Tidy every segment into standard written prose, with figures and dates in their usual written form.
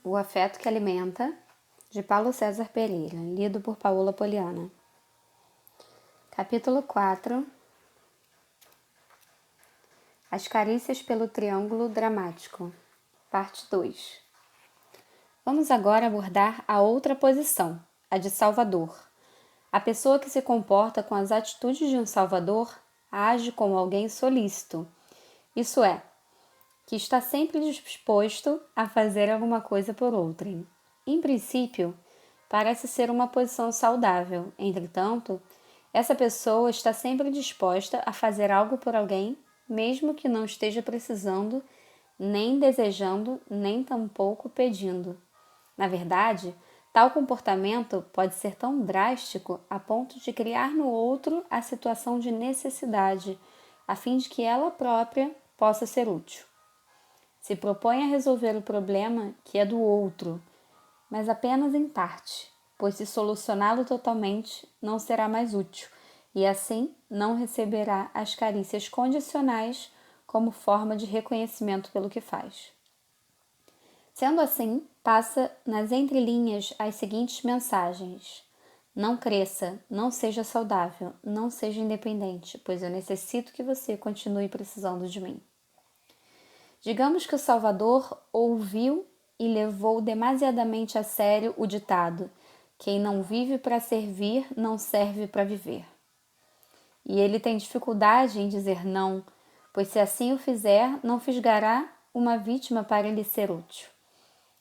O Afeto que Alimenta, de Paulo César Pereira, lido por Paola Poliana. Capítulo 4. As carícias pelo triângulo dramático, parte 2. Vamos agora abordar a outra posição, a de salvador. A pessoa que se comporta com as atitudes de um salvador age como alguém solícito, isso é, que está sempre disposto a fazer alguma coisa por outrem. Em princípio, parece ser uma posição saudável. Entretanto, essa pessoa está sempre disposta a fazer algo por alguém, mesmo que não esteja precisando, nem desejando, nem tampouco pedindo. Na verdade, tal comportamento pode ser tão drástico a ponto de criar no outro a situação de necessidade, a fim de que ela própria possa ser útil. Se propõe a resolver o problema que é do outro, mas apenas em parte, pois se solucioná-lo totalmente não será mais útil e assim não receberá as carícias condicionais como forma de reconhecimento pelo que faz. Sendo assim, passa nas entrelinhas as seguintes mensagens: não cresça, não seja saudável, não seja independente, pois eu necessito que você continue precisando de mim. Digamos que o Salvador ouviu e levou demasiadamente a sério o ditado: quem não vive para servir, não serve para viver. E ele tem dificuldade em dizer não, pois se assim o fizer, não fisgará uma vítima para lhe ser útil.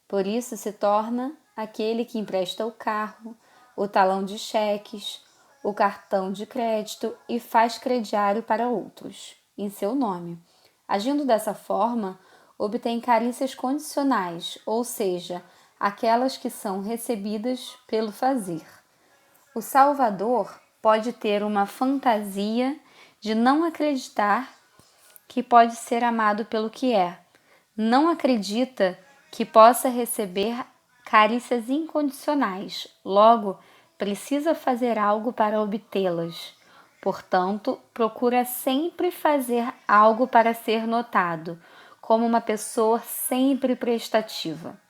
Por isso se torna aquele que empresta o carro, o talão de cheques, o cartão de crédito e faz crediário para outros, em seu nome. Agindo dessa forma, obtém carícias condicionais, ou seja, aquelas que são recebidas pelo fazer. O salvador pode ter uma fantasia de não acreditar que pode ser amado pelo que é. Não acredita que possa receber carícias incondicionais, logo precisa fazer algo para obtê-las. Portanto, procura sempre fazer algo para ser notado, como uma pessoa sempre prestativa.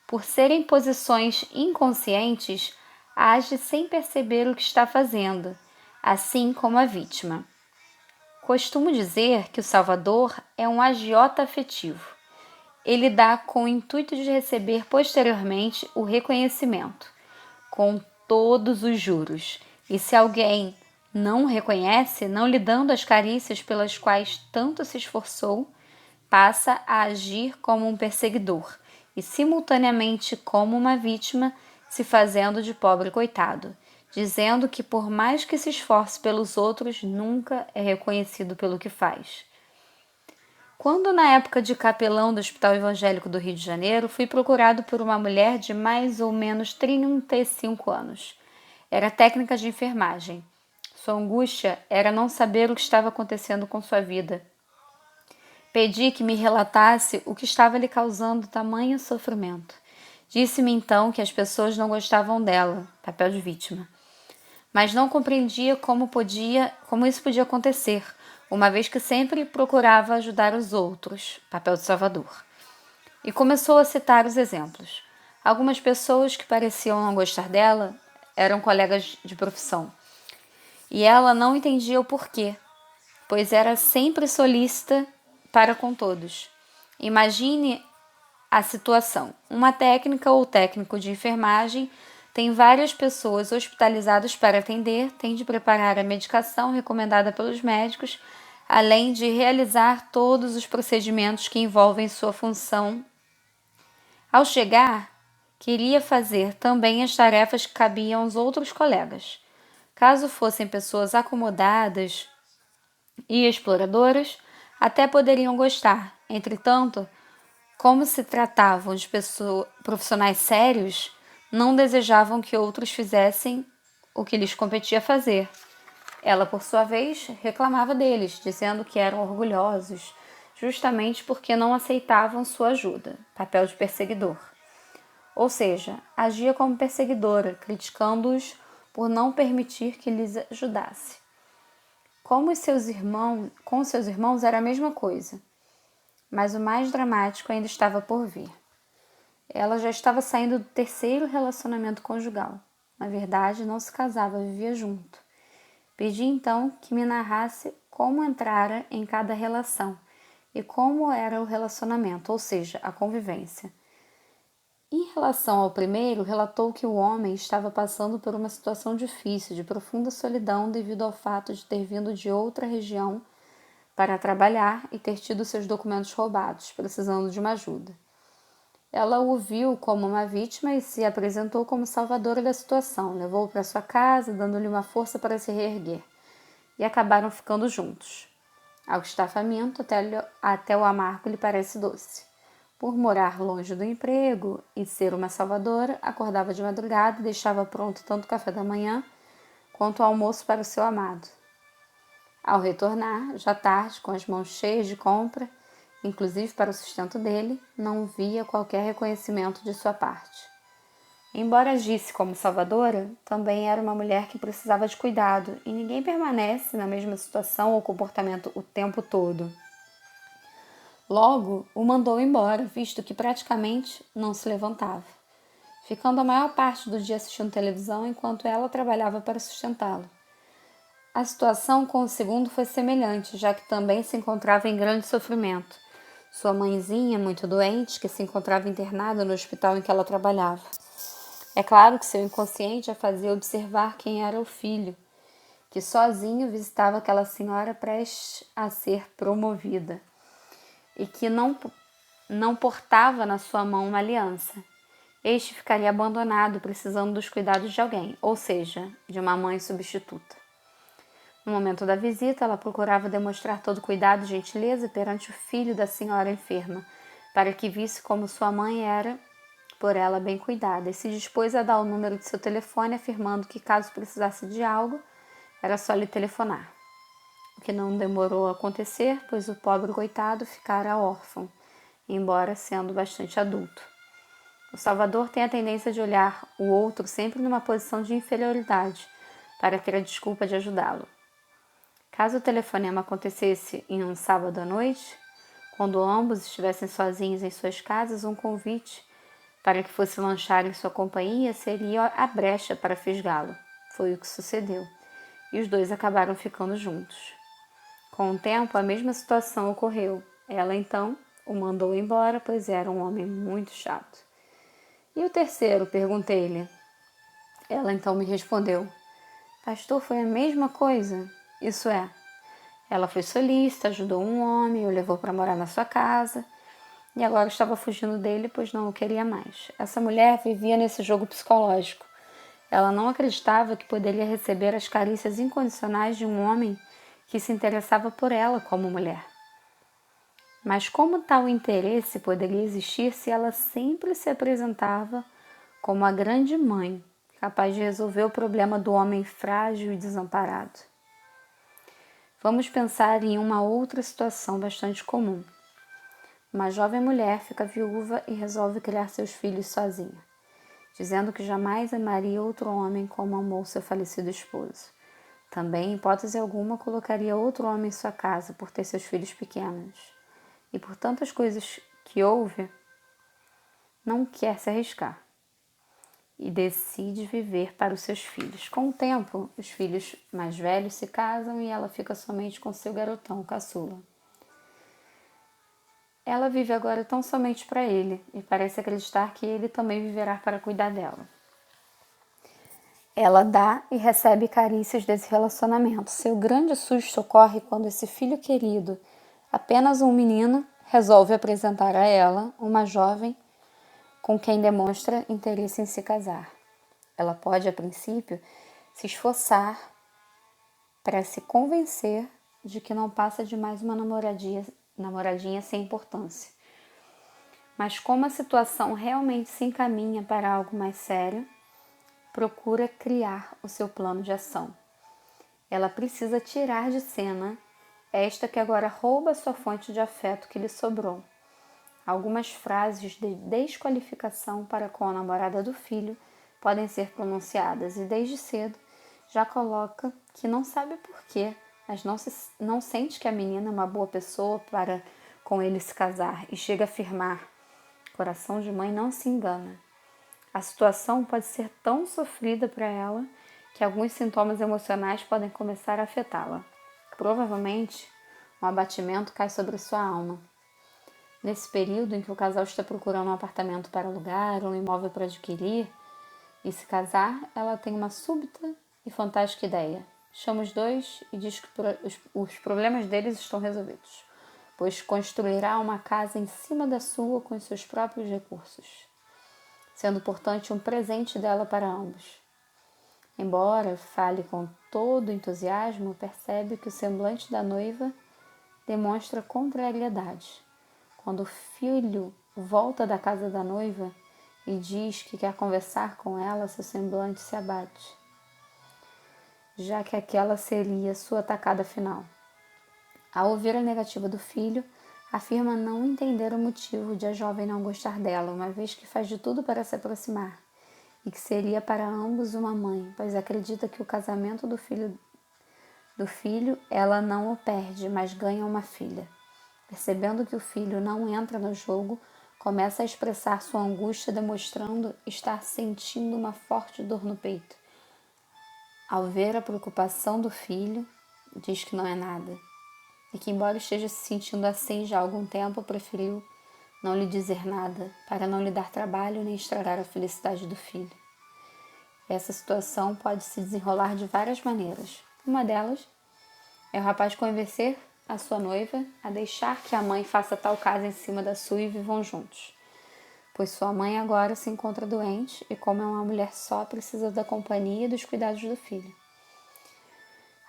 Por serem posições inconscientes, age sem perceber o que está fazendo, assim como a vítima. Costumo dizer que o salvador é um agiota afetivo. Ele dá com o intuito de receber posteriormente o reconhecimento, com todos os juros. E se alguém não o reconhece, não lhe dando as carícias pelas quais tanto se esforçou, passa a agir como um perseguidor e simultaneamente como uma vítima, se fazendo de pobre coitado, dizendo que por mais que se esforce pelos outros, nunca é reconhecido pelo que faz. Quando, na época de capelão do Hospital Evangélico do Rio de Janeiro, fui procurado por uma mulher de mais ou menos 35 anos. Era técnica de enfermagem. Sua angústia era não saber o que estava acontecendo com sua vida. Pedi que me relatasse o que estava lhe causando tamanho sofrimento. Disse-me então que as pessoas não gostavam dela, papel de vítima, mas não compreendia como isso podia acontecer, uma vez que sempre procurava ajudar os outros, papel de salvador. E começou a citar os exemplos. Algumas pessoas que pareciam não gostar dela eram colegas de profissão, e ela não entendia o porquê, pois era sempre solícita para com todos. Imagine a situação. Uma técnica ou técnico de enfermagem tem várias pessoas hospitalizadas para atender, tem de preparar a medicação recomendada pelos médicos, além de realizar todos os procedimentos que envolvem sua função. Ao chegar, queria fazer também as tarefas que cabiam aos outros colegas. Caso fossem pessoas acomodadas e exploradoras, até poderiam gostar. Entretanto, como se tratavam de profissionais sérios, não desejavam que outros fizessem o que lhes competia fazer. Ela, por sua vez, reclamava deles, dizendo que eram orgulhosos, justamente porque não aceitavam sua ajuda, papel de perseguidor. Ou seja, agia como perseguidora, criticando-os por não permitir que lhes ajudasse. Com seus irmãos era a mesma coisa, mas o mais dramático ainda estava por vir. Ela já estava saindo do terceiro relacionamento conjugal. Na verdade, não se casava, vivia junto. Pedi então que me narrasse como entrara em cada relação e como era o relacionamento, ou seja, a convivência. Em relação ao primeiro, relatou que o homem estava passando por uma situação difícil, de profunda solidão, devido ao fato de ter vindo de outra região para trabalhar e ter tido seus documentos roubados, precisando de uma ajuda. Ela o viu como uma vítima e se apresentou como salvadora da situação, levou-o para sua casa, dando-lhe uma força para se reerguer, e acabaram ficando juntos. Ao estar faminto, até o amargo lhe parece doce. Por morar longe do emprego e ser uma salvadora, acordava de madrugada e deixava pronto tanto o café da manhã quanto o almoço para o seu amado. Ao retornar, já tarde, com as mãos cheias de compra, inclusive para o sustento dele, não via qualquer reconhecimento de sua parte. Embora agisse como salvadora, também era uma mulher que precisava de cuidado, e ninguém permanece na mesma situação ou comportamento o tempo todo. Logo, o mandou embora, visto que praticamente não se levantava, ficando a maior parte do dia assistindo televisão enquanto ela trabalhava para sustentá-lo. A situação com o segundo foi semelhante, já que também se encontrava em grande sofrimento. Sua mãezinha, muito doente, que se encontrava internada no hospital em que ela trabalhava. É claro que seu inconsciente a fazia observar quem era o filho, que sozinho visitava aquela senhora prestes a ser promovida e que não portava na sua mão uma aliança. Este ficaria abandonado, precisando dos cuidados de alguém, ou seja, de uma mãe substituta. No momento da visita, ela procurava demonstrar todo cuidado e gentileza perante o filho da senhora enferma, para que visse como sua mãe era por ela bem cuidada, e se dispôs a dar o número de seu telefone, afirmando que caso precisasse de algo, era só lhe telefonar. O que não demorou a acontecer, pois o pobre coitado ficara órfão, embora sendo bastante adulto. O Salvador tem a tendência de olhar o outro sempre numa posição de inferioridade, para ter a desculpa de ajudá-lo. Caso o telefonema acontecesse em um sábado à noite, quando ambos estivessem sozinhos em suas casas, um convite para que fosse lanchar em sua companhia seria a brecha para fisgá-lo. Foi o que sucedeu, e os dois acabaram ficando juntos. Com o tempo, a mesma situação ocorreu. Ela, então, o mandou embora, pois era um homem muito chato. E o terceiro? Perguntei-lhe. Ela, então, me respondeu. Pastor, foi a mesma coisa. Isso é, ela foi solícita, ajudou um homem, o levou para morar na sua casa e agora estava fugindo dele, pois não o queria mais. Essa mulher vivia nesse jogo psicológico. Ela não acreditava que poderia receber as carícias incondicionais de um homem que se interessava por ela como mulher. Mas como tal interesse poderia existir se ela sempre se apresentava como a grande mãe, capaz de resolver o problema do homem frágil e desamparado? Vamos pensar em uma outra situação bastante comum. Uma jovem mulher fica viúva e resolve criar seus filhos sozinha, dizendo que jamais amaria outro homem como amou seu falecido esposo. Também, em hipótese alguma, colocaria outro homem em sua casa por ter seus filhos pequenos. E por tantas coisas que ouve, não quer se arriscar e decide viver para os seus filhos. Com o tempo, os filhos mais velhos se casam e ela fica somente com seu garotão, caçula. Ela vive agora tão somente para ele e parece acreditar que ele também viverá para cuidar dela. Ela dá e recebe carícias desse relacionamento. Seu grande susto ocorre quando esse filho querido, apenas um menino, resolve apresentar a ela uma jovem com quem demonstra interesse em se casar. Ela pode, a princípio, se esforçar para se convencer de que não passa de mais uma namoradinha sem importância. Mas como a situação realmente se encaminha para algo mais sério, procura criar o seu plano de ação. Ela precisa tirar de cena esta que agora rouba sua fonte de afeto que lhe sobrou. Algumas frases de desqualificação para com a namorada do filho podem ser pronunciadas e desde cedo já coloca que não sabe porquê, mas não sente que a menina é uma boa pessoa para com ele se casar e chega a afirmar coração de mãe não se engana. A situação pode ser tão sofrida para ela que alguns sintomas emocionais podem começar a afetá-la. Provavelmente, um abatimento cai sobre sua alma. Nesse período em que o casal está procurando um apartamento para alugar, um imóvel para adquirir e se casar, ela tem uma súbita e fantástica ideia. Chama os dois e diz que os problemas deles estão resolvidos, pois construirá uma casa em cima da sua com os seus próprios recursos, sendo, portanto, um presente dela para ambos. Embora fale com todo entusiasmo, percebe que o semblante da noiva demonstra contrariedade. Quando o filho volta da casa da noiva e diz que quer conversar com ela, seu semblante se abate, já que aquela seria sua tacada final. Ao ouvir a negativa do filho, afirma não entender o motivo de a jovem não gostar dela, uma vez que faz de tudo para se aproximar, e que seria para ambos uma mãe, pois acredita que o casamento do filho ela não o perde, mas ganha uma filha. Percebendo que o filho não entra no jogo, começa a expressar sua angústia, demonstrando estar sentindo uma forte dor no peito. Ao ver a preocupação do filho, diz que não é nada, e que, embora esteja se sentindo assim já há algum tempo, preferiu não lhe dizer nada, para não lhe dar trabalho nem estragar a felicidade do filho. Essa situação pode se desenrolar de várias maneiras. Uma delas é o rapaz convencer a sua noiva a deixar que a mãe faça tal casa em cima da sua e vivam juntos, pois sua mãe agora se encontra doente e, como é uma mulher só, precisa da companhia e dos cuidados do filho.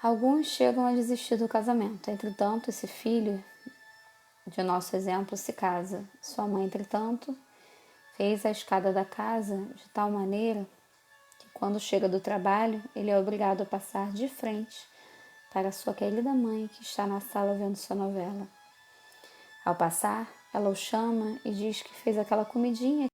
Alguns chegam a desistir do casamento. Entretanto, esse filho de nosso exemplo se casa. Sua mãe, entretanto, fez a escada da casa de tal maneira que, quando chega do trabalho, ele é obrigado a passar de frente para sua querida mãe, que está na sala vendo sua novela. Ao passar, ela o chama e diz que fez aquela comidinha